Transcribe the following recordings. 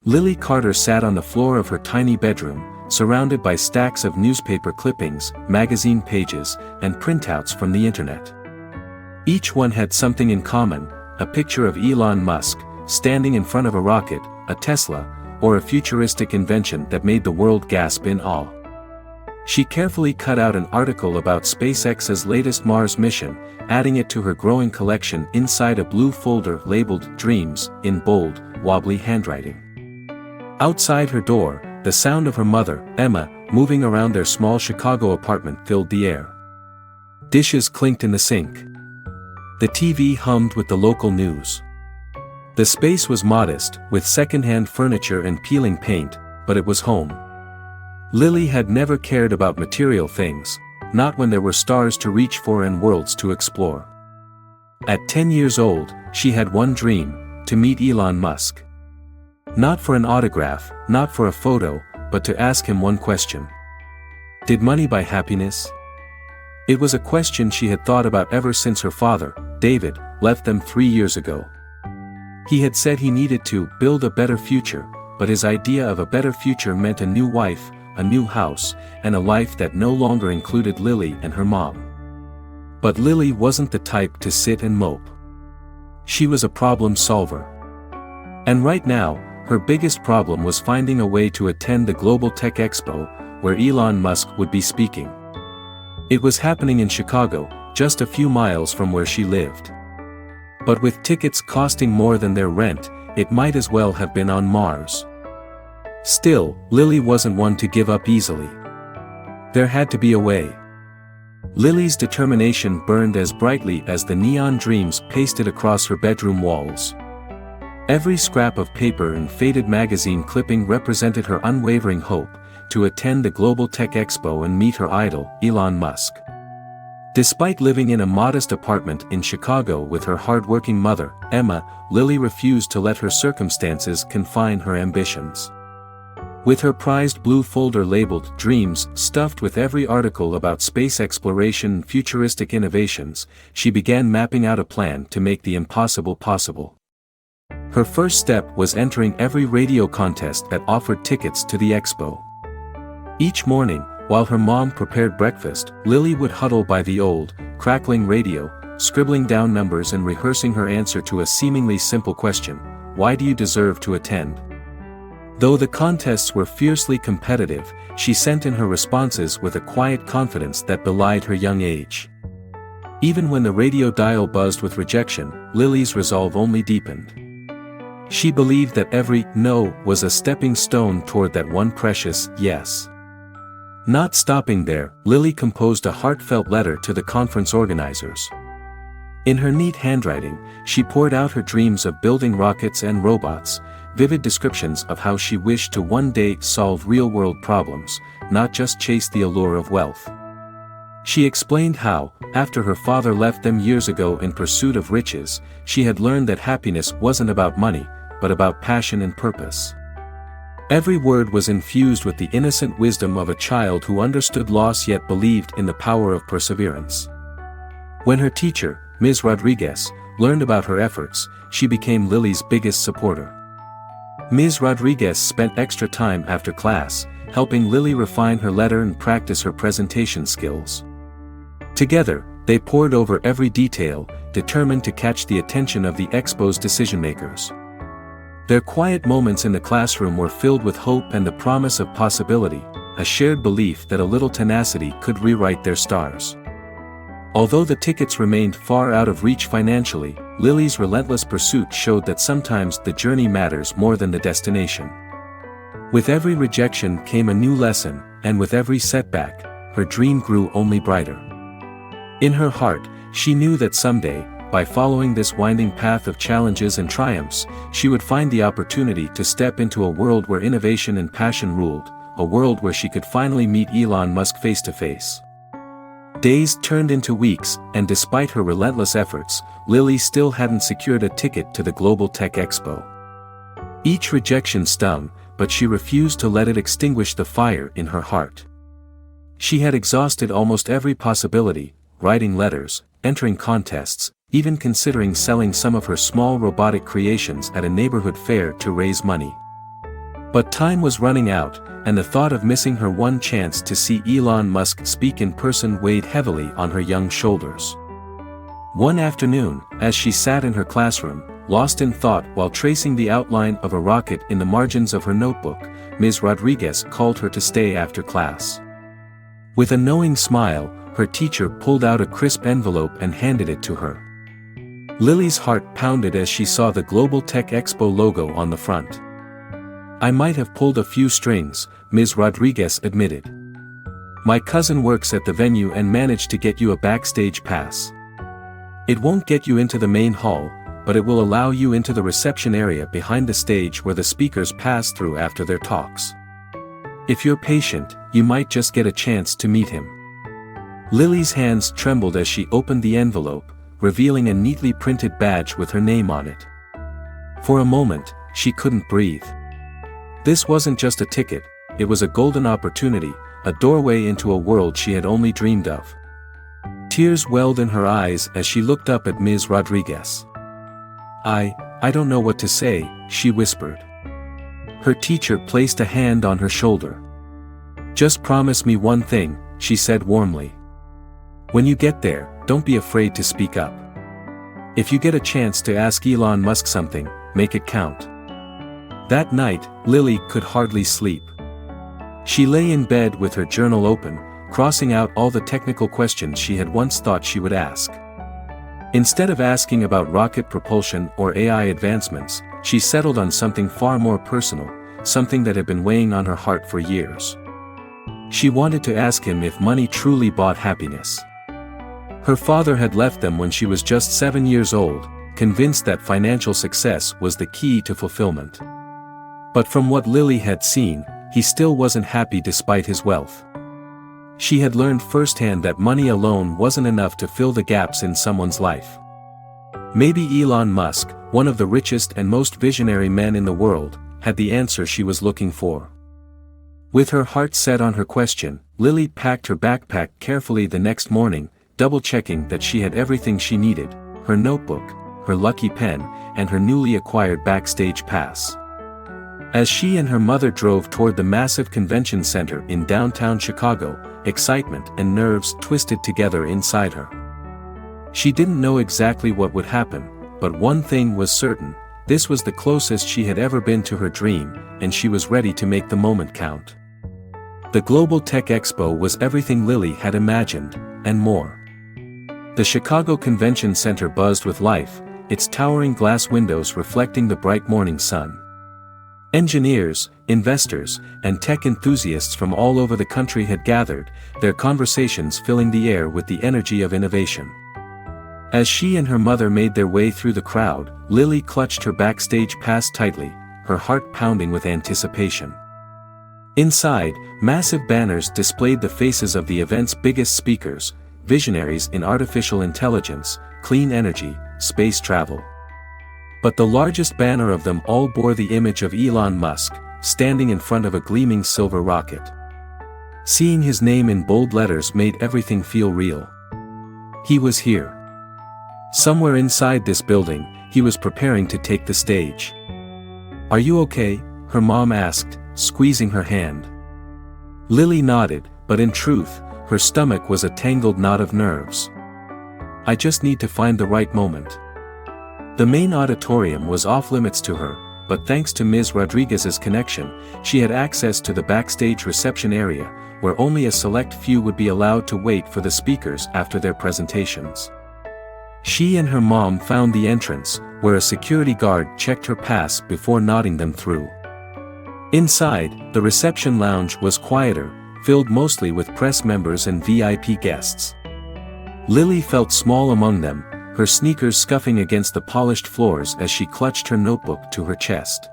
Lily Carter sat on the floor of her tiny bedroom, surrounded by stacks of newspaper clippings, magazine pages, and printouts from the internet. Each one had something in common: a picture of Elon Musk, standing in front of a rocket, a Tesla, or a futuristic invention that made the world gasp in awe. She carefully cut out an article about SpaceX's latest Mars mission, adding it to her growing collection inside a blue folder labeled Dreams, in bold, wobbly handwriting. Outside her door, the sound of her mother, Emma, moving around their small Chicago apartment filled the air. Dishes clinked in the sink. The TV hummed with the local news. The space was modest, with second-hand furniture and peeling paint, but it was home. Lily had never cared about material things, not when there were stars to reach for and worlds to explore. At 10 years old, she had one dream: to meet Elon Musk. Not for an autograph, not for a photo, but to ask him one question. Did money buy happiness? It was a question she had thought about ever since her father, David, left them 3 years ago. He had said he needed to build a better future, but his idea of a better future meant a new wife, a new house, and a life that no longer included Lily and her mom. But Lily wasn't the type to sit and mope. She was a problem solver. And right now, her biggest problem was finding a way to attend the Global Tech Expo, where Elon Musk would be speaking. It was happening in Chicago, just a few miles from where she lived. But with tickets costing more than their rent, it might as well have been on Mars. Still, Lily wasn't one to give up easily. There had to be a way. Lily's determination burned as brightly as the neon dreams pasted across her bedroom walls. Every scrap of paper and faded magazine clipping represented her unwavering hope to attend the Global Tech Expo and meet her idol, Elon Musk. Despite living in a modest apartment in Chicago with her hard-working mother, Emma, Lily refused to let her circumstances confine her ambitions. With her prized blue folder labeled Dreams stuffed with every article about space exploration and futuristic innovations, she began mapping out a plan to make the impossible possible. Her first step was entering every radio contest that offered tickets to the expo. Each morning, while her mom prepared breakfast, Lily would huddle by the old, crackling radio, scribbling down numbers and rehearsing her answer to a seemingly simple question: why do you deserve to attend? Though the contests were fiercely competitive, she sent in her responses with a quiet confidence that belied her young age. Even when the radio dial buzzed with rejection, Lily's resolve only deepened. She believed that every no was a stepping stone toward that one precious yes. Not stopping there, Lily composed a heartfelt letter to the conference organizers. In her neat handwriting, she poured out her dreams of building rockets and robots, vivid descriptions of how she wished to one day solve real-world problems, not just chase the allure of wealth. She explained how, after her father left them years ago in pursuit of riches, she had learned that happiness wasn't about money, but about passion and purpose. Every word was infused with the innocent wisdom of a child who understood loss yet believed in the power of perseverance. When her teacher, Ms. Rodriguez, learned about her efforts, she became Lily's biggest supporter. Ms. Rodriguez spent extra time after class, helping Lily refine her letter and practice her presentation skills. Together, they pored over every detail, determined to catch the attention of the expo's decision-makers. Their quiet moments in the classroom were filled with hope and the promise of possibility, a shared belief that a little tenacity could rewrite their stars. Although the tickets remained far out of reach financially, Lily's relentless pursuit showed that sometimes the journey matters more than the destination. With every rejection came a new lesson, and with every setback, her dream grew only brighter. In her heart, she knew that someday, by following this winding path of challenges and triumphs, she would find the opportunity to step into a world where innovation and passion ruled, a world where she could finally meet Elon Musk face to face. Days turned into weeks, and despite her relentless efforts, Lily still hadn't secured a ticket to the Global Tech Expo. Each rejection stung, but she refused to let it extinguish the fire in her heart. She had exhausted almost every possibility, writing letters, entering contests, even considering selling some of her small robotic creations at a neighborhood fair to raise money. But time was running out, and the thought of missing her one chance to see Elon Musk speak in person weighed heavily on her young shoulders. One afternoon, as she sat in her classroom, lost in thought while tracing the outline of a rocket in the margins of her notebook, Ms. Rodriguez called her to stay after class. With a knowing smile, her teacher pulled out a crisp envelope and handed it to her. Lily's heart pounded as she saw the Global Tech Expo logo on the front. "I might have pulled a few strings," Ms. Rodriguez admitted. "My cousin works at the venue and managed to get you a backstage pass. It won't get you into the main hall, but it will allow you into the reception area behind the stage where the speakers pass through after their talks. If you're patient, you might just get a chance to meet him." Lily's hands trembled as she opened the envelope, revealing a neatly printed badge with her name on it. For a moment, she couldn't breathe. This wasn't just a ticket, it was a golden opportunity, a doorway into a world she had only dreamed of. Tears welled in her eyes as she looked up at Ms. Rodriguez. I don't know what to say," she whispered. Her teacher placed a hand on her shoulder. "Just promise me one thing," she said warmly. "When you get there, don't be afraid to speak up. If you get a chance to ask Elon Musk something, make it count." That night, Lily could hardly sleep. She lay in bed with her journal open, crossing out all the technical questions she had once thought she would ask. Instead of asking about rocket propulsion or AI advancements, she settled on something far more personal, something that had been weighing on her heart for years. She wanted to ask him if money truly bought happiness. Her father had left them when she was just 7 years old, convinced that financial success was the key to fulfillment. But from what Lily had seen, he still wasn't happy despite his wealth. She had learned firsthand that money alone wasn't enough to fill the gaps in someone's life. Maybe Elon Musk, one of the richest and most visionary men in the world, had the answer she was looking for. With her heart set on her question, Lily packed her backpack carefully the next morning, double-checking that she had everything she needed: her notebook, her lucky pen, and her newly acquired backstage pass. As she and her mother drove toward the massive convention center in downtown Chicago, excitement and nerves twisted together inside her. She didn't know exactly what would happen, but one thing was certain: this was the closest she had ever been to her dream, and she was ready to make the moment count. The Global Tech Expo was everything Lily had imagined, and more. The Chicago Convention Center buzzed with life, its towering glass windows reflecting the bright morning sun. Engineers, investors, and tech enthusiasts from all over the country had gathered, their conversations filling the air with the energy of innovation. As she and her mother made their way through the crowd, Lily clutched her backstage pass tightly, her heart pounding with anticipation. Inside, massive banners displayed the faces of the event's biggest speakers, visionaries in artificial intelligence, clean energy, space travel. But the largest banner of them all bore the image of Elon Musk, standing in front of a gleaming silver rocket. Seeing his name in bold letters made everything feel real. He was here. Somewhere inside this building, he was preparing to take the stage. "Are you okay?" her mom asked, squeezing her hand. Lily nodded, but in truth, her stomach was a tangled knot of nerves. "I just need to find the right moment." The main auditorium was off-limits to her, but thanks to Ms. Rodriguez's connection, she had access to the backstage reception area, where only a select few would be allowed to wait for the speakers after their presentations. She and her mom found the entrance, where a security guard checked her pass before nodding them through. Inside, the reception lounge was quieter, filled mostly with press members and VIP guests. Lily felt small among them, her sneakers scuffing against the polished floors as she clutched her notebook to her chest.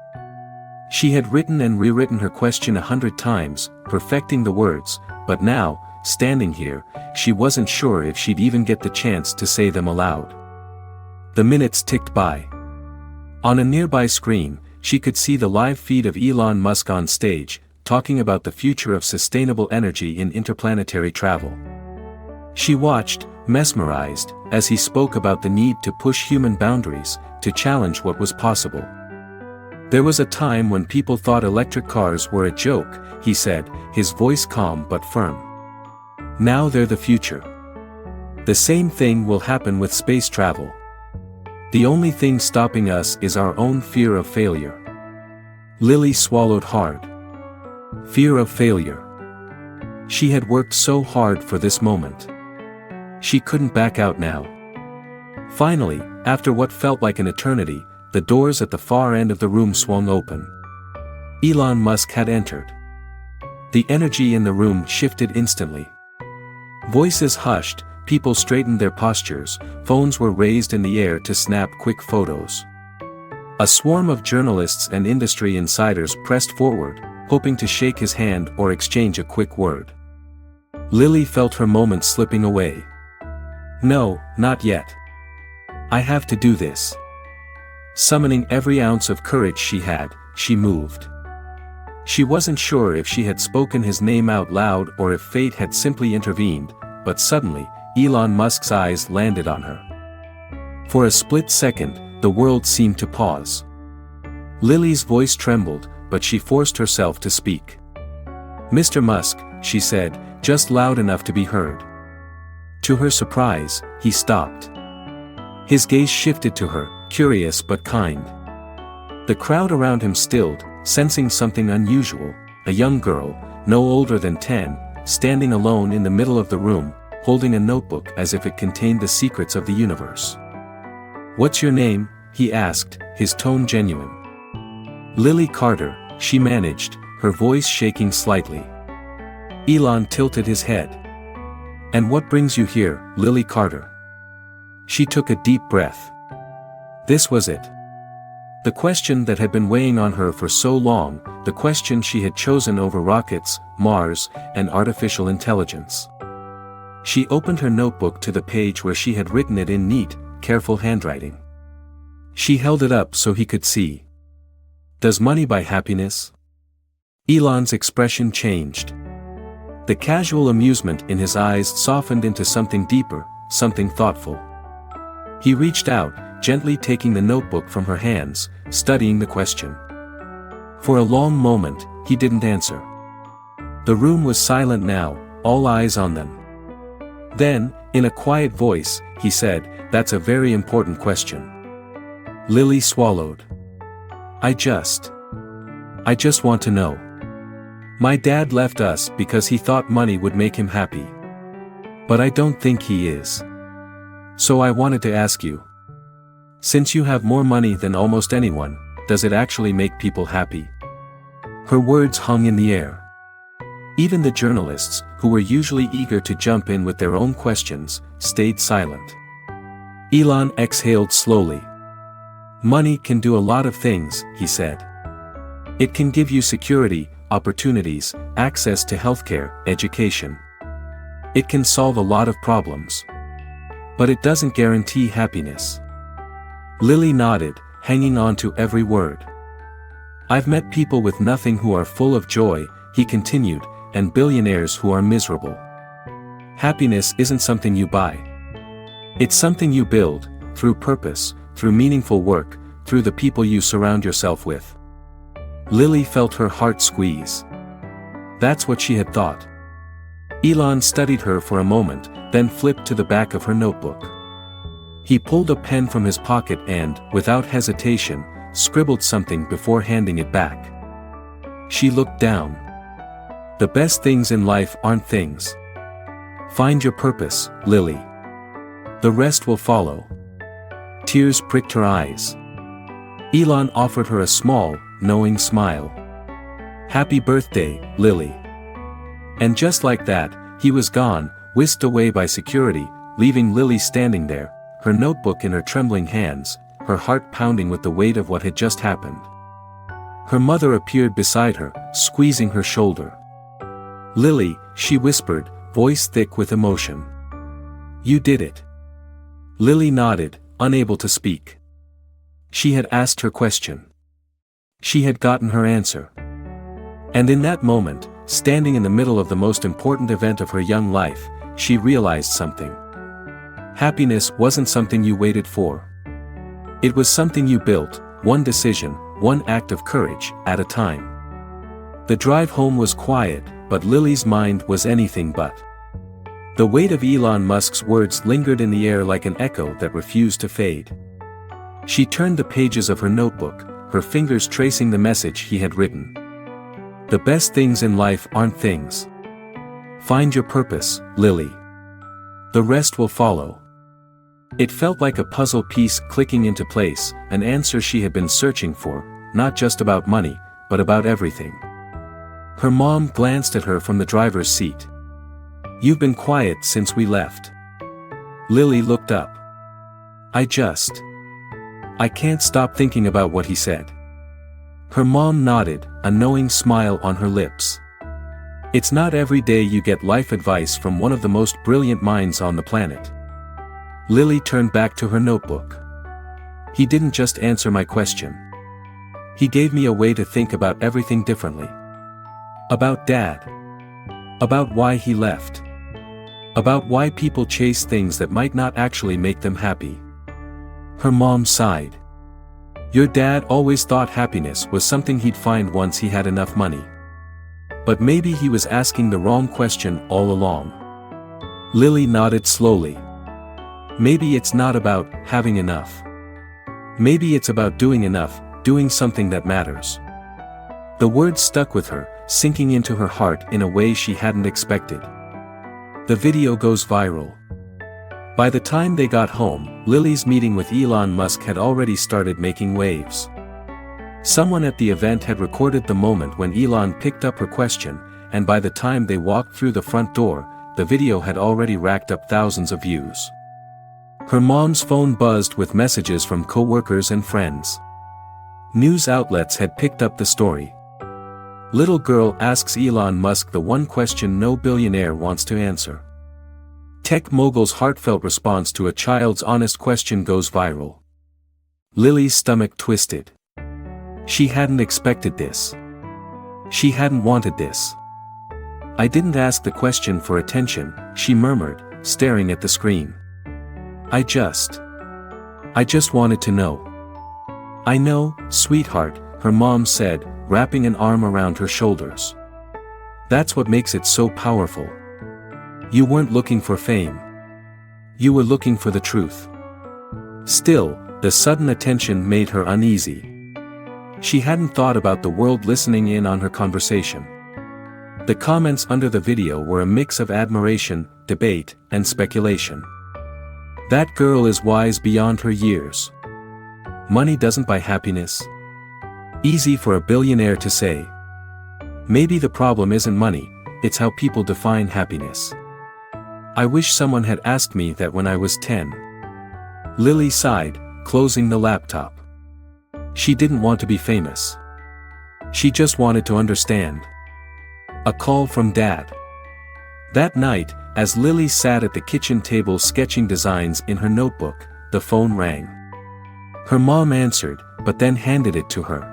She had written and rewritten her question 100 times, perfecting the words, but now, standing here, she wasn't sure if she'd even get the chance to say them aloud. The minutes ticked by. On a nearby screen, she could see the live feed of Elon Musk on stage, talking about the future of sustainable energy in interplanetary travel. She watched, mesmerized, as he spoke about the need to push human boundaries, to challenge what was possible. There was a time when people thought electric cars were a joke, he said, his voice calm but firm. Now they're the future. The same thing will happen with space travel. The only thing stopping us is our own fear of failure. Lily swallowed hard. Fear of failure. She had worked so hard for this moment. She couldn't back out now. Finally, after what felt like an eternity, the doors at the far end of the room swung open. Elon Musk had entered. The energy in the room shifted instantly. Voices hushed, people straightened their postures, phones were raised in the air to snap quick photos. A swarm of journalists and industry insiders pressed forward, hoping to shake his hand or exchange a quick word. Lily felt her moment slipping away. No, not yet. I have to do this. Summoning every ounce of courage she had, she moved. She wasn't sure if she had spoken his name out loud or if fate had simply intervened, but suddenly, Elon Musk's eyes landed on her. For a split second, the world seemed to pause. Lily's voice trembled, but she forced herself to speak. "Mr. Musk," she said, just loud enough to be heard. To her surprise, he stopped. His gaze shifted to her, curious but kind. The crowd around him stilled, sensing something unusual. A young girl, no older than 10, standing alone in the middle of the room, holding a notebook as if it contained the secrets of the universe. "What's your name?" he asked, his tone genuine. "Lily Carter," she managed, her voice shaking slightly. Elon tilted his head. "And what brings you here, Lily Carter?" She took a deep breath. This was it. The question that had been weighing on her for so long, the question she had chosen over rockets, Mars, and artificial intelligence. She opened her notebook to the page where she had written it in neat, careful handwriting. She held it up so he could see. "Does money buy happiness?" Elon's expression changed. The casual amusement in his eyes softened into something deeper, something thoughtful. He reached out, gently taking the notebook from her hands, studying the question. For a long moment, he didn't answer. The room was silent now, all eyes on them. Then, in a quiet voice, he said, "That's a very important question." Lily swallowed. I just want to know. My dad left us because he thought money would make him happy. But I don't think he is. So I wanted to ask you. Since you have more money than almost anyone, does it actually make people happy?" Her words hung in the air. Even the journalists, who were usually eager to jump in with their own questions, stayed silent. Elon exhaled slowly. "Money can do a lot of things," he said. "It can give you security, opportunities, access to healthcare, education. It can solve a lot of problems. But it doesn't guarantee happiness." Lily nodded, hanging on to every word. "I've met people with nothing who are full of joy," he continued, "and billionaires who are miserable. Happiness isn't something you buy. It's something you build, through purpose, through meaningful work, through the people you surround yourself with." Lily felt her heart squeeze. That's what she had thought. Elon studied her for a moment, then flipped to the back of her notebook. He pulled a pen from his pocket and, without hesitation, scribbled something before handing it back. She looked down. "The best things in life aren't things. Find your purpose, Lily. The rest will follow." Tears pricked her eyes. Elon offered her a small, knowing smile. "Happy birthday, Lily." And just like that, he was gone, whisked away by security, leaving Lily standing there, her notebook in her trembling hands, her heart pounding with the weight of what had just happened. Her mother appeared beside her, squeezing her shoulder. "Lily," she whispered, voice thick with emotion. "You did it." Lily nodded, unable to speak. She had asked her question. She had gotten her answer. And in that moment, standing in the middle of the most important event of her young life, she realized something. Happiness wasn't something you waited for. It was something you built, one decision, one act of courage at a time. The drive home was quiet, but Lily's mind was anything but. The weight of Elon Musk's words lingered in the air like an echo that refused to fade. She turned the pages of her notebook, her fingers tracing the message he had written. The best things in life aren't things. Find your purpose, Lily. The rest will follow. It felt like a puzzle piece clicking into place, an answer she had been searching for, not just about money, but about everything. Her mom glanced at her from the driver's seat. You've been quiet since we left. Lily looked up. I can't stop thinking about what he said. Her mom nodded, a knowing smile on her lips. It's not every day you get life advice from one of the most brilliant minds on the planet. Lily turned back to her notebook. He didn't just answer my question. He gave me a way to think about everything differently. About Dad. About why he left. About why people chase things that might not actually make them happy. Her mom sighed. Your dad always thought happiness was something he'd find once he had enough money. But maybe he was asking the wrong question all along. Lily nodded slowly. Maybe it's not about having enough. Maybe it's about doing enough, doing something that matters. The words stuck with her, sinking into her heart in a way she hadn't expected. The video goes viral. By the time they got home, Lily's meeting with Elon Musk had already started making waves. Someone at the event had recorded the moment when Elon picked up her question, and by the time they walked through the front door, the video had already racked up thousands of views. Her mom's phone buzzed with messages from co-workers and friends. News outlets had picked up the story. Little girl asks Elon Musk the one question no billionaire wants to answer. Tech mogul's heartfelt response to a child's honest question goes viral. Lily's stomach twisted. She hadn't expected this. She hadn't wanted this. I didn't ask the question for attention, she murmured, staring at the screen. I just wanted to know. I know, sweetheart, her mom said, wrapping an arm around her shoulders. That's what makes it so powerful. You weren't looking for fame. You were looking for the truth. Still, the sudden attention made her uneasy. She hadn't thought about the world listening in on her conversation. The comments under the video were a mix of admiration, debate, and speculation. That girl is wise beyond her years. Money doesn't buy happiness. Easy for a billionaire to say. Maybe the problem isn't money, it's how people define happiness. I wish someone had asked me that when I was 10. Lily sighed, closing the laptop. She didn't want to be famous. She just wanted to understand. A call from Dad. That night, as Lily sat at the kitchen table sketching designs in her notebook, the phone rang. Her mom answered, but then handed it to her.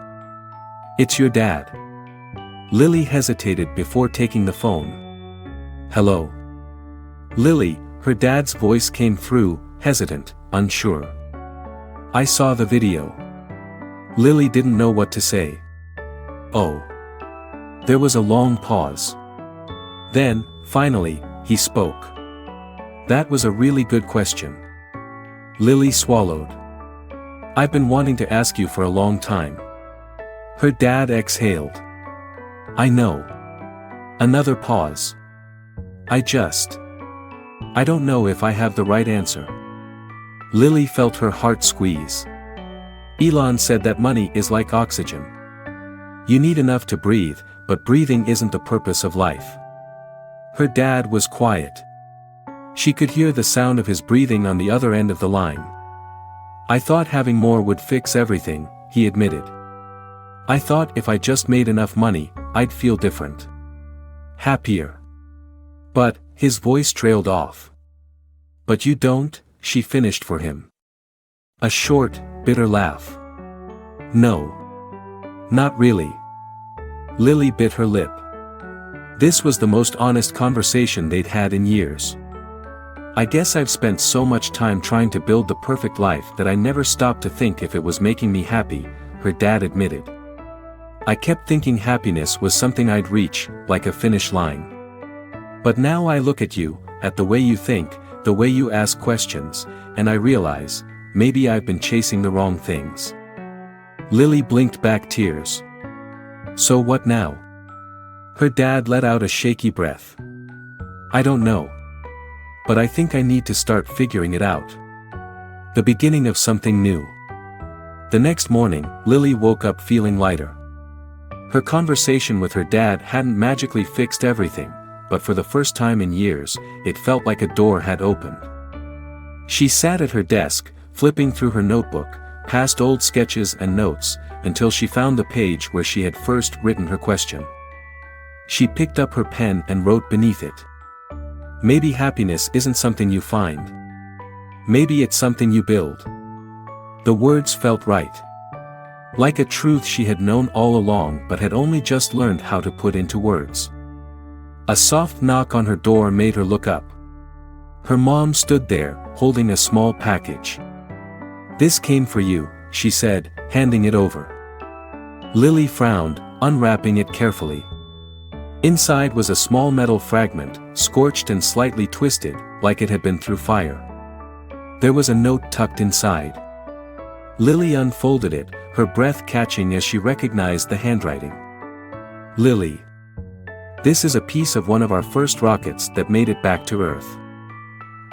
It's your dad. Lily hesitated before taking the phone. Hello. Lily, her dad's voice came through, hesitant, unsure. I saw the video. Lily didn't know what to say. Oh. There was a long pause. Then, finally, he spoke. That was a really good question. Lily swallowed. I've been wanting to ask you for a long time. Her dad exhaled. I know. Another pause. I don't know if I have the right answer. Lily felt her heart squeeze. Elon said that money is like oxygen. You need enough to breathe, but breathing isn't the purpose of life. Her dad was quiet. She could hear the sound of his breathing on the other end of the line. I thought having more would fix everything, he admitted. I thought if I just made enough money, I'd feel different. Happier. But, his voice trailed off. But you don't, she finished for him. A short, bitter laugh. No. Not really. Lily bit her lip. This was the most honest conversation they'd had in years. I guess I've spent so much time trying to build the perfect life that I never stopped to think if it was making me happy, her dad admitted. I kept thinking happiness was something I'd reach, like a finish line. But now I look at you, at the way you think, the way you ask questions, and I realize, maybe I've been chasing the wrong things. Lily blinked back tears. So what now? Her dad let out a shaky breath. I don't know. But I think I need to start figuring it out. The beginning of something new. The next morning, Lily woke up feeling lighter. Her conversation with her dad hadn't magically fixed everything, but for the first time in years, it felt like a door had opened. She sat at her desk, flipping through her notebook, past old sketches and notes, until she found the page where she had first written her question. She picked up her pen and wrote beneath it. Maybe happiness isn't something you find. Maybe it's something you build. The words felt right. Like a truth she had known all along but had only just learned how to put into words. A soft knock on her door made her look up. Her mom stood there, holding a small package. "This came for you," she said, handing it over. Lily frowned, unwrapping it carefully. Inside was a small metal fragment, scorched and slightly twisted, like it had been through fire. There was a note tucked inside. Lily unfolded it, her breath catching as she recognized the handwriting. Lily. This is a piece of one of our first rockets that made it back to Earth.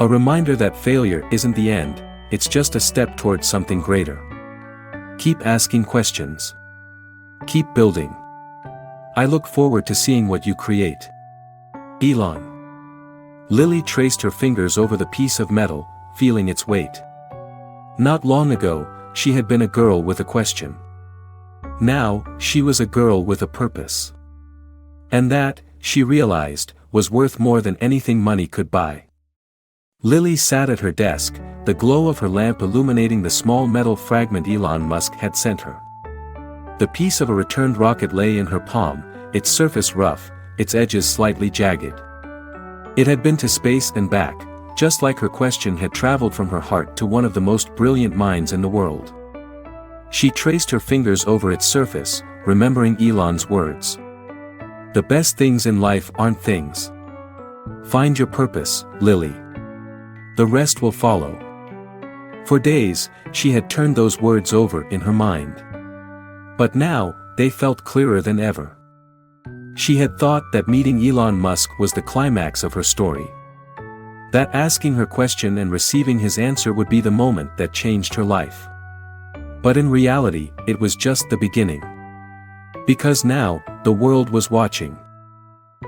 A reminder that failure isn't the end, it's just a step towards something greater. Keep asking questions. Keep building. I look forward to seeing what you create. Elon. Lily traced her fingers over the piece of metal, feeling its weight. Not long ago, she had been a girl with a question. Now, she was a girl with a purpose. And that, she realized, was worth more than anything money could buy. Lily sat at her desk, the glow of her lamp illuminating the small metal fragment Elon Musk had sent her. The piece of a returned rocket lay in her palm, its surface rough, its edges slightly jagged. It had been to space and back, just like her question had traveled from her heart to one of the most brilliant minds in the world. She traced her fingers over its surface, remembering Elon's words. The best things in life aren't things. Find your purpose, Lily. The rest will follow. For days, she had turned those words over in her mind. But now, they felt clearer than ever. She had thought that meeting Elon Musk was the climax of her story. That asking her question and receiving his answer would be the moment that changed her life. But in reality, it was just the beginning. Because now, the world was watching.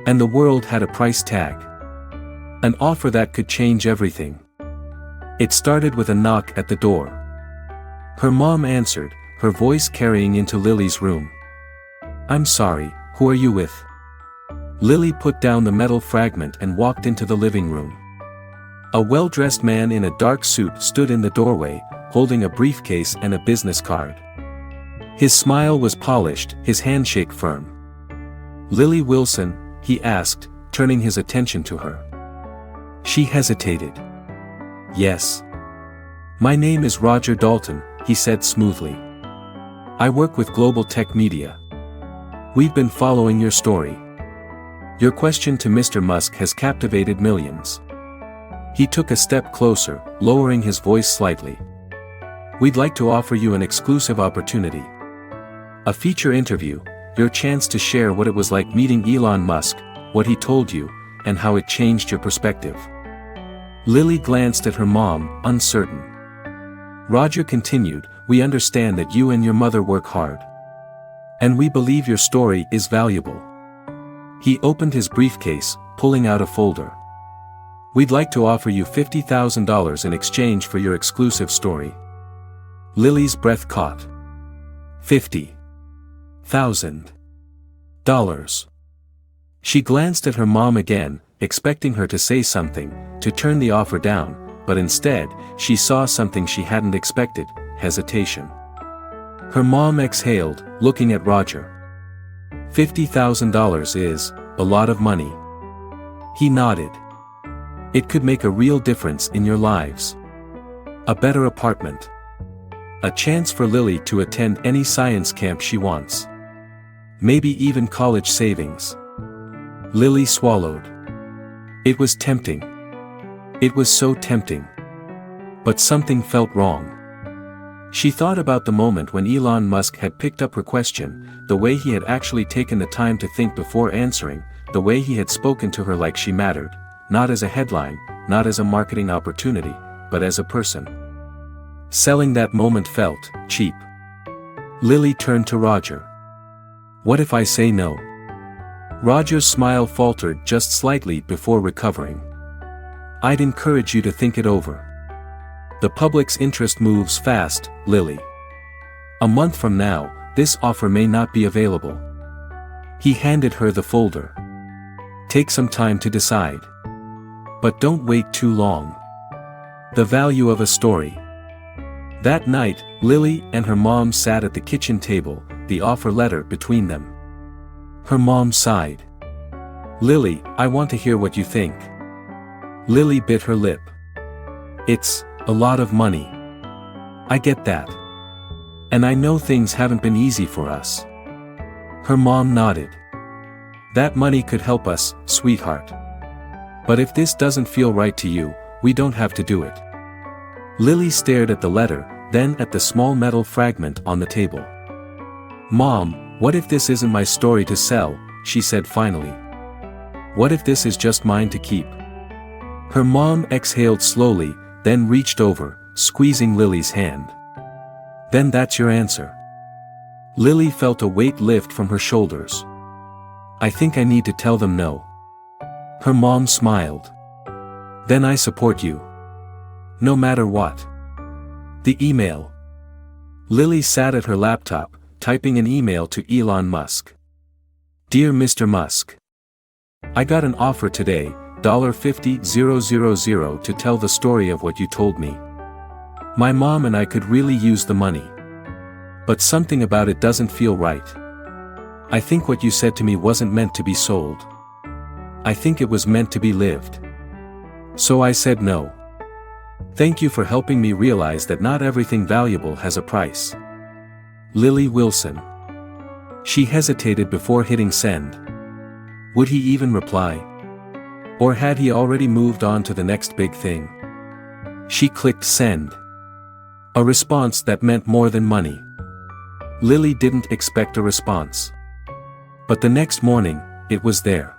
And the world had a price tag. An offer that could change everything. It started with a knock at the door. Her mom answered, her voice carrying into Lily's room. I'm sorry, who are you with? Lily put down the metal fragment and walked into the living room. A well-dressed man in a dark suit stood in the doorway, holding a briefcase and a business card. His smile was polished, his handshake firm. Lily Wilson, he asked, turning his attention to her. She hesitated. Yes. My name is Roger Dalton, he said smoothly. I work with Global Tech Media. We've been following your story. Your question to Mr. Musk has captivated millions. He took a step closer, lowering his voice slightly. We'd like to offer you an exclusive opportunity. A feature interview, your chance to share what it was like meeting Elon Musk, what he told you, and how it changed your perspective. Lily glanced at her mom, uncertain. Roger continued, we understand that you and your mother work hard. And we believe your story is valuable. He opened his briefcase, pulling out a folder. We'd like to offer you $50,000 in exchange for your exclusive story. Lily's breath caught. $50,000. She glanced at her mom again, expecting her to say something, to turn the offer down, but instead, she saw something she hadn't expected, hesitation. Her mom exhaled, looking at Roger. $50,000 is a lot of money. He nodded. It could make a real difference in your lives. A better apartment. A chance for Lily to attend any science camp she wants. Maybe even college savings. Lily swallowed. It was tempting. It was so tempting. But something felt wrong. She thought about the moment when Elon Musk had picked up her question, the way he had actually taken the time to think before answering, the way he had spoken to her like she mattered, not as a headline, not as a marketing opportunity, but as a person. Selling that moment felt cheap. Lily turned to Roger. What if I say no? Roger's smile faltered just slightly before recovering. I'd encourage you to think it over. The public's interest moves fast, Lily. A month from now, this offer may not be available. He handed her the folder. Take some time to decide. But don't wait too long. The value of a story. That night, Lily and her mom sat at the kitchen table, the offer letter between them. Her mom sighed. Lily, I want to hear what you think. Lily bit her lip. It's a lot of money. I get that. And I know things haven't been easy for us. Her mom nodded. That money could help us, sweetheart. But if this doesn't feel right to you, we don't have to do it. Lily stared at the letter, then at the small metal fragment on the table. Mom, what if this isn't my story to sell, she said finally. What if this is just mine to keep? Her mom exhaled slowly, then reached over, squeezing Lily's hand. Then that's your answer. Lily felt a weight lift from her shoulders. I think I need to tell them no. Her mom smiled. Then I support you. No matter what. The email. Lily sat at her laptop, typing an email to Elon Musk. Dear Mr. Musk. I got an offer today, $50,000 to tell the story of what you told me. My mom and I could really use the money. But something about it doesn't feel right. I think what you said to me wasn't meant to be sold. I think it was meant to be lived. So I said no. Thank you for helping me realize that not everything valuable has a price. Lily Wilson. She hesitated before hitting send. Would he even reply? Or had he already moved on to the next big thing? She clicked send. A response that meant more than money. Lily didn't expect a response. But the next morning, it was there.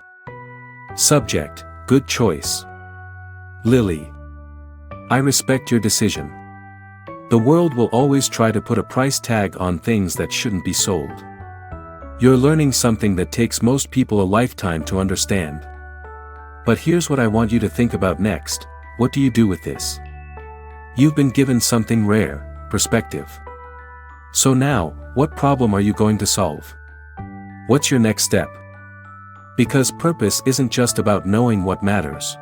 Subject, good choice. Lily. I respect your decision. The world will always try to put a price tag on things that shouldn't be sold. You're learning something that takes most people a lifetime to understand. But here's what I want you to think about next. What do you do with this? You've been given something rare, perspective. So now, what problem are you going to solve? What's your next step? Because purpose isn't just about knowing what matters.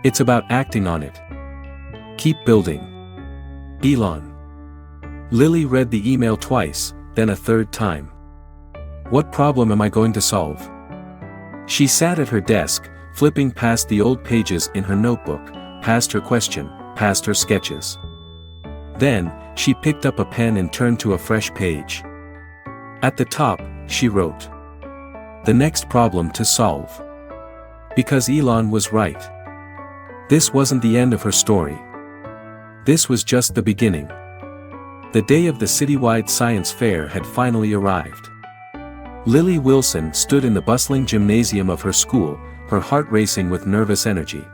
It's about acting on it. Keep building. Elon. Lily read the email twice, then a third time. What problem am I going to solve? She sat at her desk, flipping past the old pages in her notebook, past her question, past her sketches. Then, she picked up a pen and turned to a fresh page. At the top, she wrote. The next problem to solve. Because Elon was right. This wasn't the end of her story. This was just the beginning. The day of the citywide science fair had finally arrived. Lily Wilson stood in the bustling gymnasium of her school, her heart racing with nervous energy.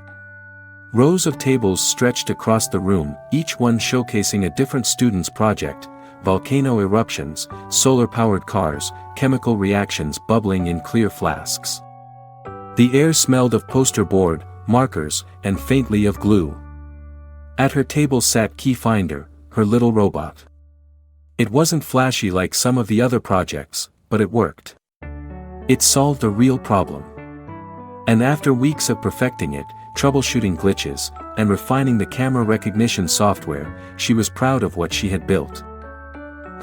Rows of tables stretched across the room, each one showcasing a different student's project: volcano eruptions, solar-powered cars, chemical reactions bubbling in clear flasks. The air smelled of poster board, markers, and faintly of glue. At her table sat Keyfinder, her little robot. It wasn't flashy like some of the other projects, but it worked. It solved a real problem. And after weeks of perfecting it, troubleshooting glitches, and refining the camera recognition software, she was proud of what she had built.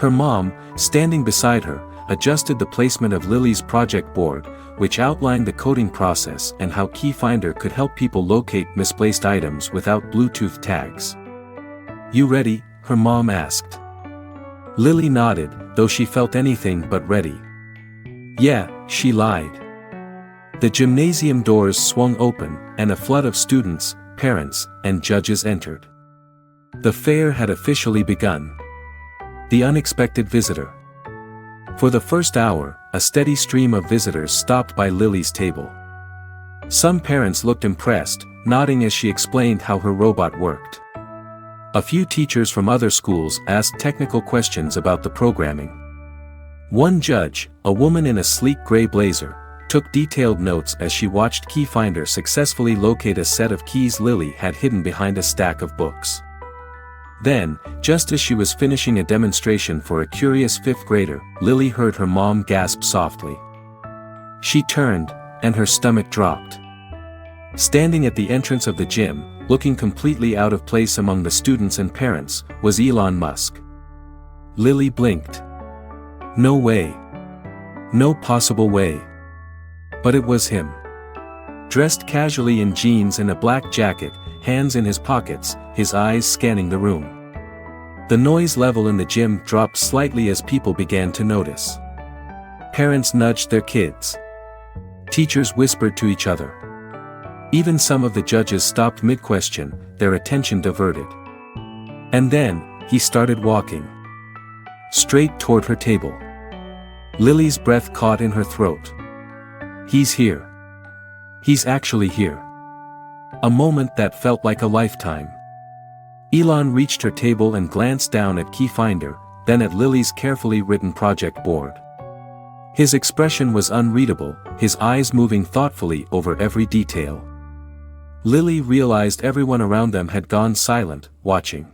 Her mom, standing beside her, adjusted the placement of Lily's project board, which outlined the coding process and how Keyfinder could help people locate misplaced items without Bluetooth tags. You ready? Her mom asked. Lily nodded, though she felt anything but ready. Yeah, she lied. The gymnasium doors swung open, and a flood of students, parents, and judges entered. The fair had officially begun. The unexpected visitor. For the first hour, a steady stream of visitors stopped by Lily's table. Some parents looked impressed, nodding as she explained how her robot worked. A few teachers from other schools asked technical questions about the programming. One judge, a woman in a sleek gray blazer, took detailed notes as she watched Keyfinder successfully locate a set of keys Lily had hidden behind a stack of books. Then, just as she was finishing a demonstration for a curious fifth grader, Lily heard her mom gasp softly. She turned, and her stomach dropped. Standing at the entrance of the gym, looking completely out of place among the students and parents, was Elon Musk. Lily blinked. No way. No possible way. But it was him. Dressed casually in jeans and a black jacket, hands in his pockets, his eyes scanning the room. The noise level in the gym dropped slightly as people began to notice. Parents nudged their kids. Teachers whispered to each other. Even some of the judges stopped mid-question, their attention diverted. And then, he started walking. Straight toward her table. Lily's breath caught in her throat. He's here. He's actually here. A moment that felt like a lifetime. Elon reached her table and glanced down at Keyfinder, then at Lily's carefully written project board. His expression was unreadable, his eyes moving thoughtfully over every detail. Lily realized everyone around them had gone silent, watching.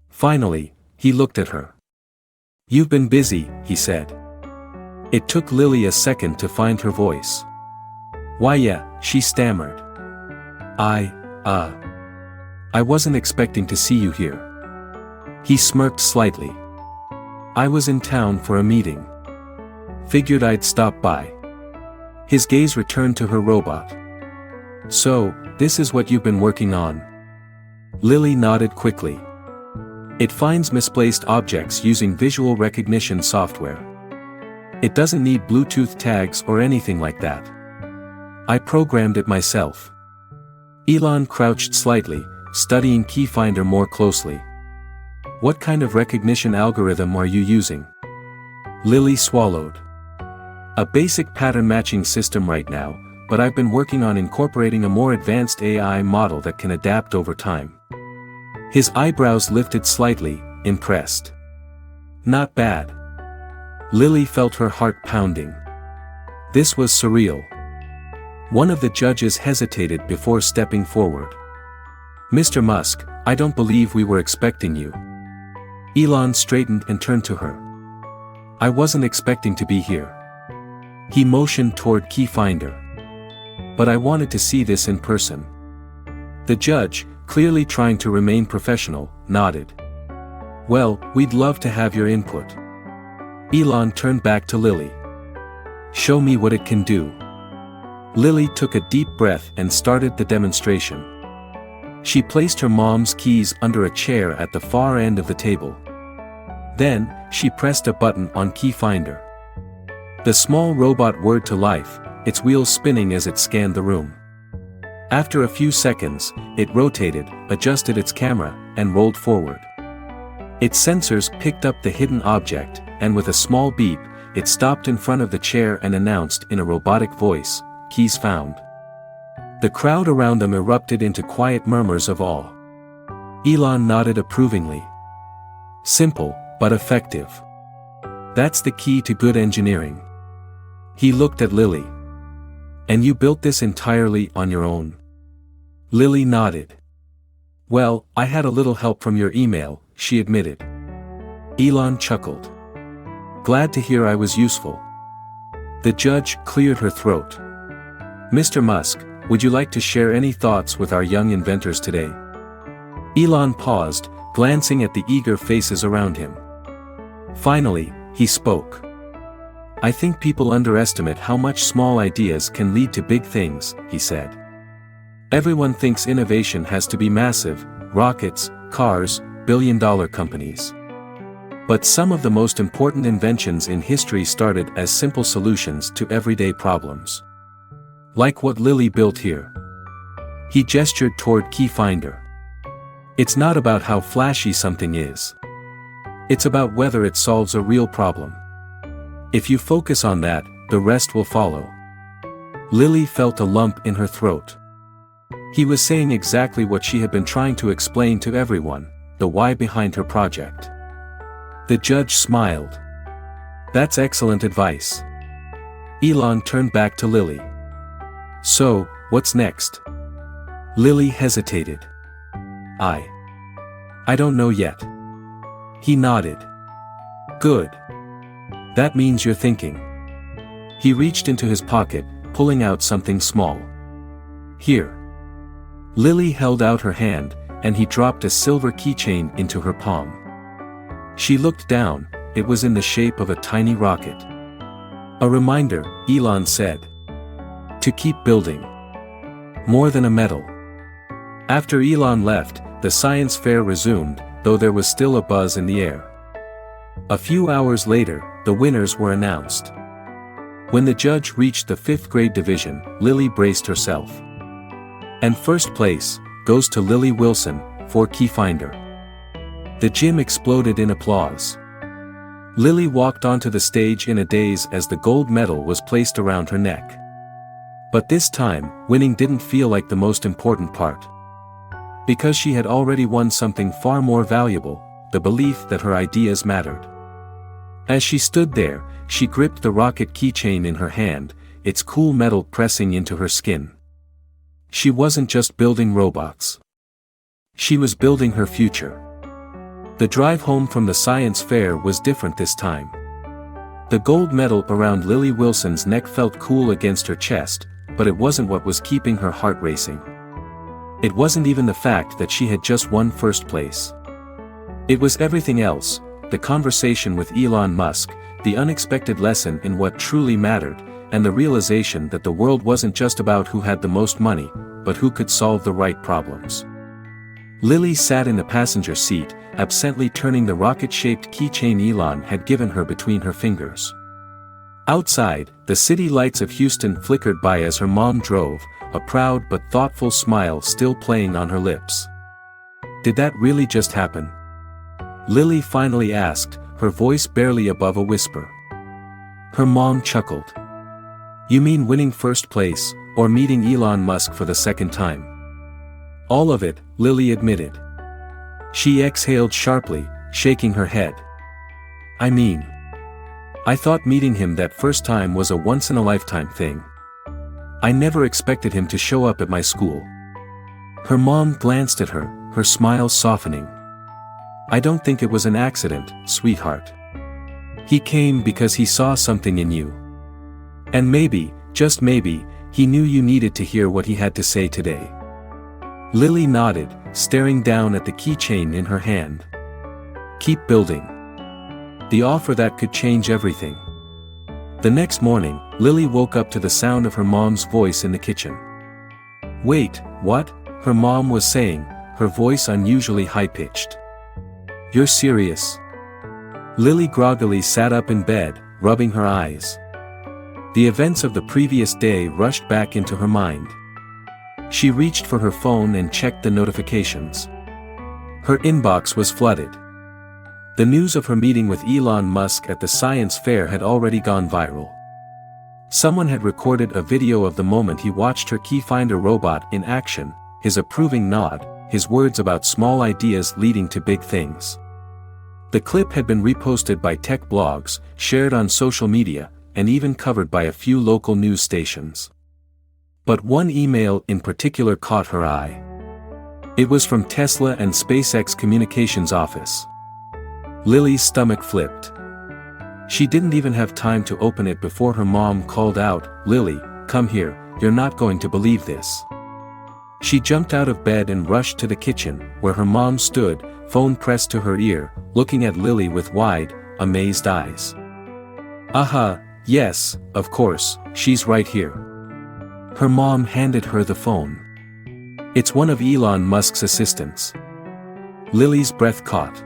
Finally, he looked at her. You've been busy, he said. It took Lily a second to find her voice. Why yeah, she stammered. I wasn't expecting to see you here. He smirked slightly. I was in town for a meeting. Figured I'd stop by. His gaze returned to her robot. So, this is what you've been working on? Lily nodded quickly. It finds misplaced objects using visual recognition software. It doesn't need Bluetooth tags or anything like that. I programmed it myself. Elon crouched slightly, studying Keyfinder more closely. What kind of recognition algorithm are you using? Lily swallowed. A basic pattern matching system right now, but I've been working on incorporating a more advanced AI model that can adapt over time. His eyebrows lifted slightly, impressed. Not bad. Lily felt her heart pounding. This was surreal. One of the judges hesitated before stepping forward. Mr. Musk, I don't believe we were expecting you. Elon straightened and turned to her. I wasn't expecting to be here. He motioned toward Keyfinder. But I wanted to see this in person. The judge, clearly trying to remain professional, nodded. Well, we'd love to have your input. Elon turned back to Lily. Show me what it can do. Lily took a deep breath and started the demonstration. She placed her mom's keys under a chair at the far end of the table. Then, she pressed a button on Keyfinder. The small robot whirred to life, its wheels spinning as it scanned the room. After a few seconds, it rotated, adjusted its camera, and rolled forward. Its sensors picked up the hidden object, and with a small beep, it stopped in front of the chair and announced in a robotic voice, "Keys found." The crowd around them erupted into quiet murmurs of awe. Elon nodded approvingly. Simple, but effective. That's the key to good engineering. He looked at Lily. And you built this entirely on your own? Lily nodded. Well, I had a little help from your email, she admitted. Elon chuckled. Glad to hear I was useful. The judge cleared her throat. Mr. Musk, would you like to share any thoughts with our young inventors today? Elon paused, glancing at the eager faces around him. Finally, he spoke. I think people underestimate how much small ideas can lead to big things, he said. Everyone thinks innovation has to be massive, rockets, cars, billion-dollar companies. But some of the most important inventions in history started as simple solutions to everyday problems. Like what Lily built here. He gestured toward Key Finder. It's not about how flashy something is. It's about whether it solves a real problem. If you focus on that, the rest will follow. Lily felt a lump in her throat. He was saying exactly what she had been trying to explain to everyone, the why behind her project. The judge smiled. That's excellent advice. Elon turned back to Lily. So, what's next? Lily hesitated. I don't know yet. He nodded. Good. That means you're thinking. He reached into his pocket, pulling out something small. Here. Lily held out her hand, and he dropped a silver keychain into her palm. She looked down, it was in the shape of a tiny rocket. A reminder, Elon said. To keep building. More than a medal. After Elon left, the science fair resumed, though there was still a buzz in the air. A few hours later, the winners were announced. When the judge reached the 5th grade division, Lily braced herself. And first place goes to Lily Wilson, for Key Finder. The gym exploded in applause. Lily walked onto the stage in a daze as the gold medal was placed around her neck. But this time, winning didn't feel like the most important part. Because she had already won something far more valuable, the belief that her ideas mattered. As she stood there, she gripped the rocket keychain in her hand, its cool metal pressing into her skin. She wasn't just building robots. She was building her future. The drive home from the science fair was different this time. The gold medal around Lily Wilson's neck felt cool against her chest, but it wasn't what was keeping her heart racing. It wasn't even the fact that she had just won first place. It was everything else, the conversation with Elon Musk, the unexpected lesson in what truly mattered, and the realization that the world wasn't just about who had the most money, but who could solve the right problems. Lily sat in the passenger seat, absently turning the rocket-shaped keychain Elon had given her between her fingers. Outside, the city lights of Houston flickered by as her mom drove, a proud but thoughtful smile still playing on her lips. Did that really just happen? Lily finally asked, her voice barely above a whisper. Her mom chuckled. You mean winning first place, or meeting Elon Musk for the second time? All of it, Lily admitted. She exhaled sharply, shaking her head. I thought meeting him that first time was a once-in-a-lifetime thing. I never expected him to show up at my school. Her mom glanced at her, her smile softening. I don't think it was an accident, sweetheart. He came because he saw something in you. And maybe, just maybe, he knew you needed to hear what he had to say today. Lily nodded, staring down at the keychain in her hand. Keep building. The offer that could change everything. The next morning, Lily woke up to the sound of her mom's voice in the kitchen. Wait, what? Her mom was saying, her voice unusually high-pitched. You're serious? Lily groggily sat up in bed, rubbing her eyes. The events of the previous day rushed back into her mind. She reached for her phone and checked the notifications. Her inbox was flooded. The news of her meeting with Elon Musk at the science fair had already gone viral. Someone had recorded a video of the moment he watched her key finder robot in action, his approving nod, his words about small ideas leading to big things. The clip had been reposted by tech blogs, shared on social media, and even covered by a few local news stations. But one email in particular caught her eye. It was from Tesla and SpaceX communications office. Lily's stomach flipped. She didn't even have time to open it before her mom called out, Lily, come here, you're not going to believe this. She jumped out of bed and rushed to the kitchen, where her mom stood, phone pressed to her ear, looking at Lily with wide, amazed eyes. Yes, of course, she's right here. Her mom handed her the phone. It's one of Elon Musk's assistants. Lily's breath caught.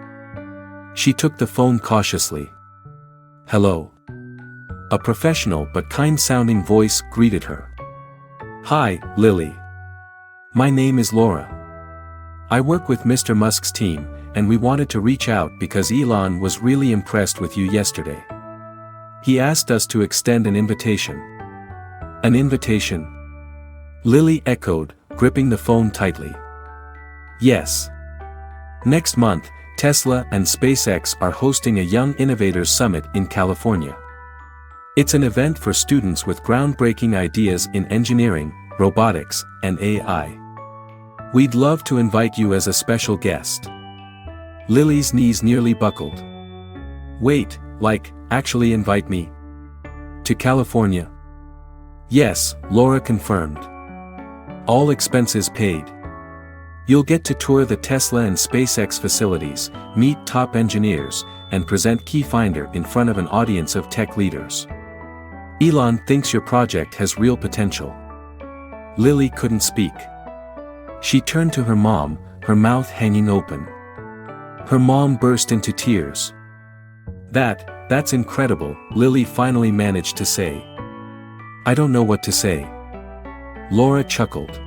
She took the phone cautiously. "Hello." A professional but kind-sounding voice greeted her. "Hi, Lily. My name is Laura. I work with Mr. Musk's team, and we wanted to reach out because Elon was really impressed with you yesterday. He asked us to extend an invitation." "An invitation?" Lily echoed, gripping the phone tightly. "Yes. Next month, Tesla and SpaceX are hosting a Young Innovators Summit in California. It's an event for students with groundbreaking ideas in engineering, robotics, and AI. We'd love to invite you as a special guest." Lily's knees nearly buckled. "Wait, actually invite me? To California?" "Yes," Laura confirmed. "All expenses paid. You'll get to tour the Tesla and SpaceX facilities, meet top engineers, and present Keyfinder in front of an audience of tech leaders. Elon thinks your project has real potential." Lily couldn't speak. She turned to her mom, her mouth hanging open. Her mom burst into tears. That's incredible," Lily finally managed to say. "I don't know what to say." Laura chuckled.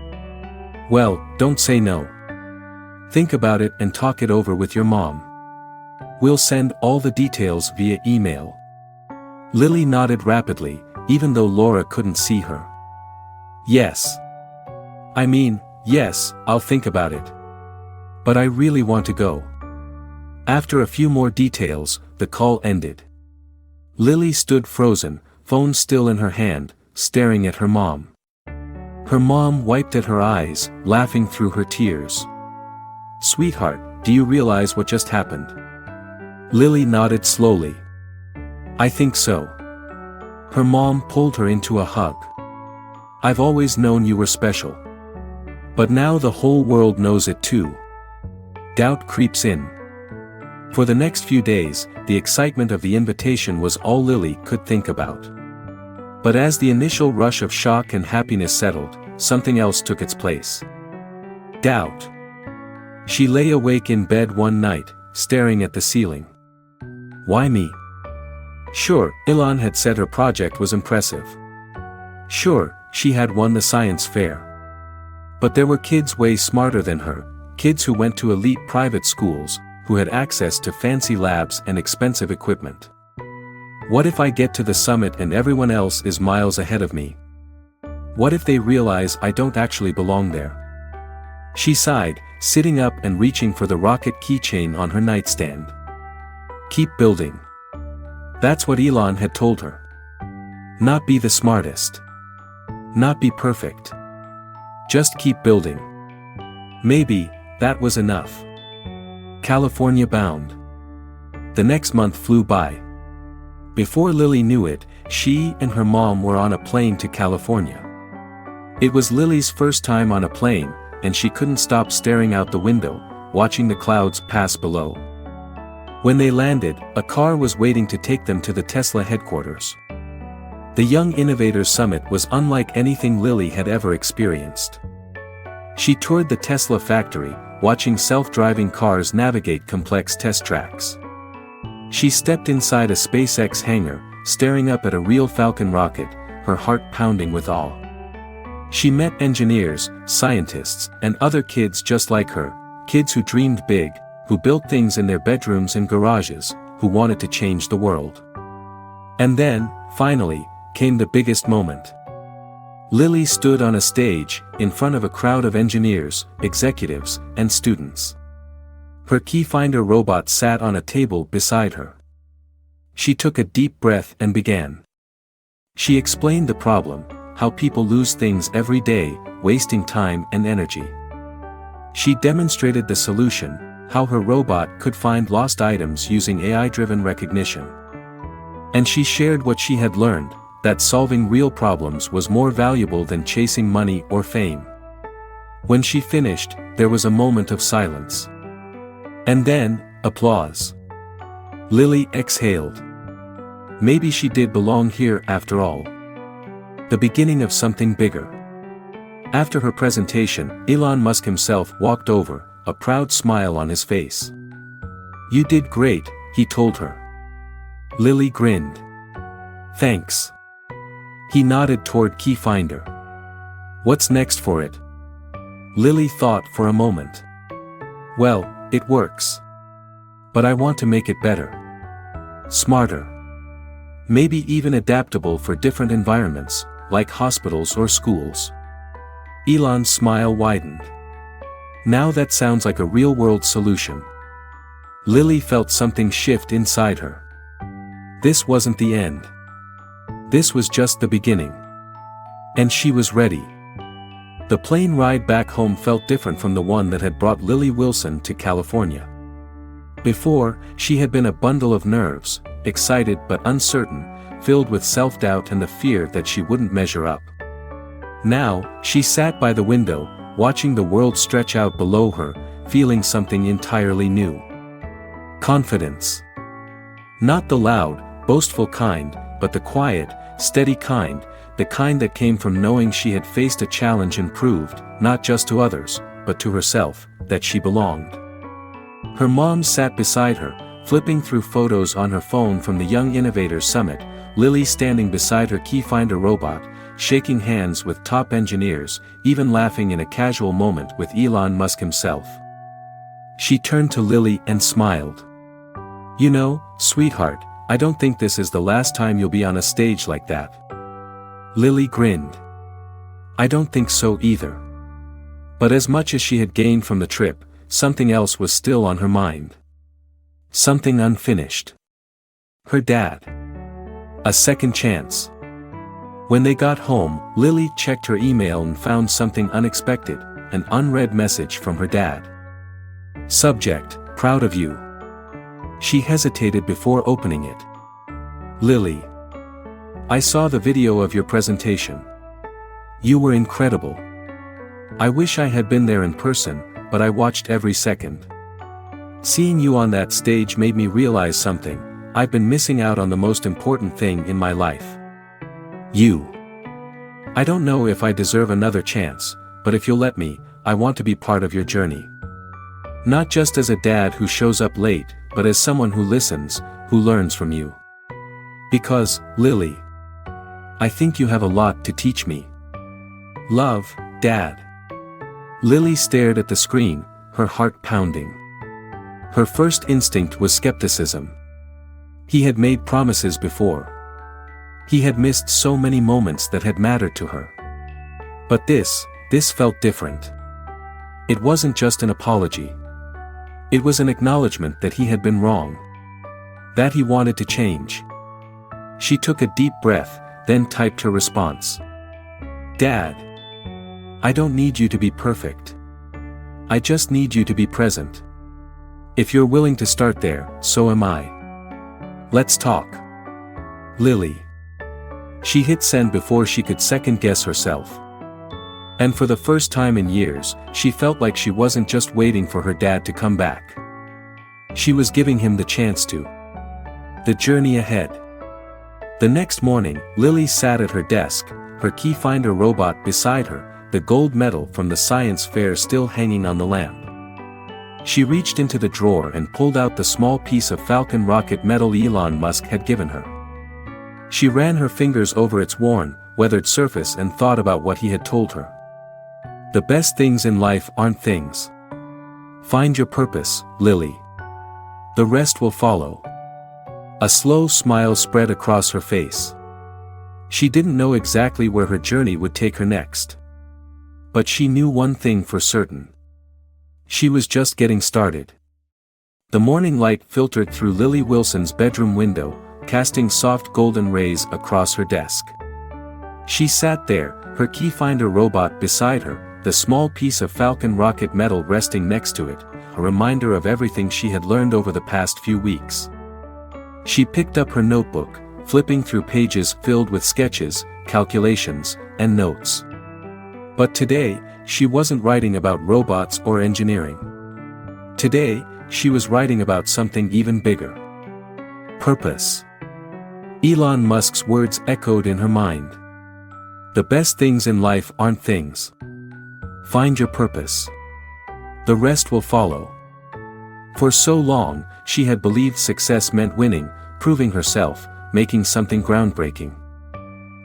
"Well, don't say no. Think about it and talk it over with your mom. We'll send all the details via email." Lily nodded rapidly, even though Laura couldn't see her. "Yes. Yes, I'll think about it. But I really want to go." After a few more details, the call ended. Lily stood frozen, phone still in her hand, staring at her mom. Her mom wiped at her eyes, laughing through her tears. "Sweetheart, do you realize what just happened?" Lily nodded slowly. "I think so." Her mom pulled her into a hug. "I've always known you were special. But now the whole world knows it too." Doubt creeps in. For the next few days, the excitement of the invitation was all Lily could think about. But as the initial rush of shock and happiness settled, something else took its place. Doubt. She lay awake in bed one night, staring at the ceiling. Why me? Sure, Elon had said her project was impressive. Sure, she had won the science fair. But there were kids way smarter than her, kids who went to elite private schools, who had access to fancy labs and expensive equipment. What if I get to the summit and everyone else is miles ahead of me? What if they realize I don't actually belong there? She sighed, sitting up and reaching for the rocket keychain on her nightstand. Keep building. That's what Elon had told her. Not be the smartest. Not be perfect. Just keep building. Maybe that was enough. California bound. The next month flew by. Before Lily knew it, she and her mom were on a plane to California. It was Lily's first time on a plane, and she couldn't stop staring out the window, watching the clouds pass below. When they landed, a car was waiting to take them to the Tesla headquarters. The Young Innovators Summit was unlike anything Lily had ever experienced. She toured the Tesla factory, watching self-driving cars navigate complex test tracks. She stepped inside a SpaceX hangar, staring up at a real Falcon rocket, her heart pounding with awe. She met engineers, scientists, and other kids just like her, kids who dreamed big, who built things in their bedrooms and garages, who wanted to change the world. And then, finally, came the biggest moment. Lily stood on a stage, in front of a crowd of engineers, executives, and students. Her Keyfinder robot sat on a table beside her. She took a deep breath and began. She explained the problem, how people lose things every day, wasting time and energy. She demonstrated the solution, how her robot could find lost items using AI-driven recognition. And she shared what she had learned, that solving real problems was more valuable than chasing money or fame. When she finished, there was a moment of silence. And then, applause. Lily exhaled. Maybe she did belong here after all. The beginning of something bigger. After her presentation, Elon Musk himself walked over, a proud smile on his face. You did great, he told her. Lily grinned. Thanks. He nodded toward Keyfinder. What's next for it? Lily thought for a moment. Well, it works. But I want to make it better. Smarter. Maybe even adaptable for different environments, like hospitals or schools. Elon's smile widened. Now that sounds like a real-world solution. Lily felt something shift inside her. This wasn't the end. This was just the beginning. And she was ready. The plane ride back home felt different from the one that had brought Lily Wilson to California. Before, she had been a bundle of nerves, excited but uncertain, filled with self-doubt and the fear that she wouldn't measure up. Now, she sat by the window, watching the world stretch out below her, feeling something entirely new. Confidence. Not the loud, boastful kind, but the quiet, steady kind, the kind that came from knowing she had faced a challenge and proved, not just to others, but to herself, that she belonged. Her mom sat beside her, flipping through photos on her phone from the Young Innovators Summit, Lily standing beside her Keyfinder robot, shaking hands with top engineers, even laughing in a casual moment with Elon Musk himself. She turned to Lily and smiled. You know, sweetheart, I don't think this is the last time you'll be on a stage like that. Lily grinned. I don't think so either. But as much as she had gained from the trip, something else was still on her mind. Something unfinished. Her dad. A second chance. When they got home, Lily checked her email and found something unexpected, an unread message from her dad. Subject, proud of you. She hesitated before opening it. Lily. I saw the video of your presentation. You were incredible. I wish I had been there in person, but I watched every second. Seeing you on that stage made me realize something. I've been missing out on the most important thing in my life. You. I don't know if I deserve another chance, but if you'll let me, I want to be part of your journey. Not just as a dad who shows up late, but as someone who listens, who learns from you. Because, Lily, I think you have a lot to teach me. Love, Dad. Lily stared at the screen, her heart pounding. Her first instinct was skepticism. He had made promises before. He had missed so many moments that had mattered to her. But this felt different. It wasn't just an apology. It was an acknowledgement that he had been wrong. That he wanted to change. She took a deep breath, then typed her response. Dad. I don't need you to be perfect. I just need you to be present. If you're willing to start there, so am I. Let's talk. Lily. She hit send before she could second-guess herself. And for the first time in years, she felt like she wasn't just waiting for her dad to come back. She was giving him the chance to. The journey ahead. The next morning, Lily sat at her desk, her Keyfinder robot beside her, the gold medal from the science fair still hanging on the lamp. She reached into the drawer and pulled out the small piece of Falcon rocket metal Elon Musk had given her. She ran her fingers over its worn, weathered surface and thought about what he had told her. The best things in life aren't things. Find your purpose, Lily. The rest will follow. A slow smile spread across her face. She didn't know exactly where her journey would take her next. But she knew one thing for certain. She was just getting started. The morning light filtered through Lily Wilson's bedroom window, casting soft golden rays across her desk. She sat there, her Keyfinder robot beside her, the small piece of Falcon rocket metal resting next to it, a reminder of everything she had learned over the past few weeks. She picked up her notebook, flipping through pages filled with sketches, calculations, and notes. But today, she wasn't writing about robots or engineering. Today, she was writing about something even bigger. Purpose. Elon Musk's words echoed in her mind. The best things in life aren't things. Find your purpose. The rest will follow. For so long, she had believed success meant winning, proving herself, making something groundbreaking.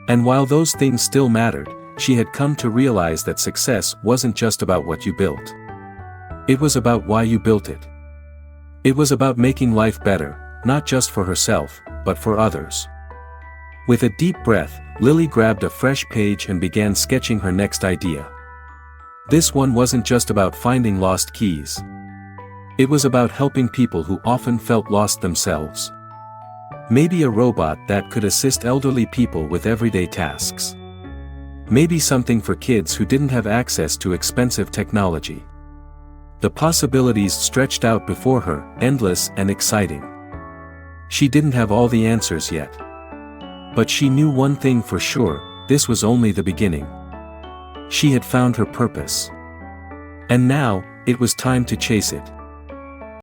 And while those things still mattered, she had come to realize that success wasn't just about what you built. It was about why you built it. It was about making life better, not just for herself, but for others. With a deep breath, Lily grabbed a fresh page and began sketching her next idea. This one wasn't just about finding lost keys. It was about helping people who often felt lost themselves. Maybe a robot that could assist elderly people with everyday tasks. Maybe something for kids who didn't have access to expensive technology. The possibilities stretched out before her, endless and exciting. She didn't have all the answers yet. But she knew one thing for sure: this was only the beginning. She had found her purpose. And now, it was time to chase it.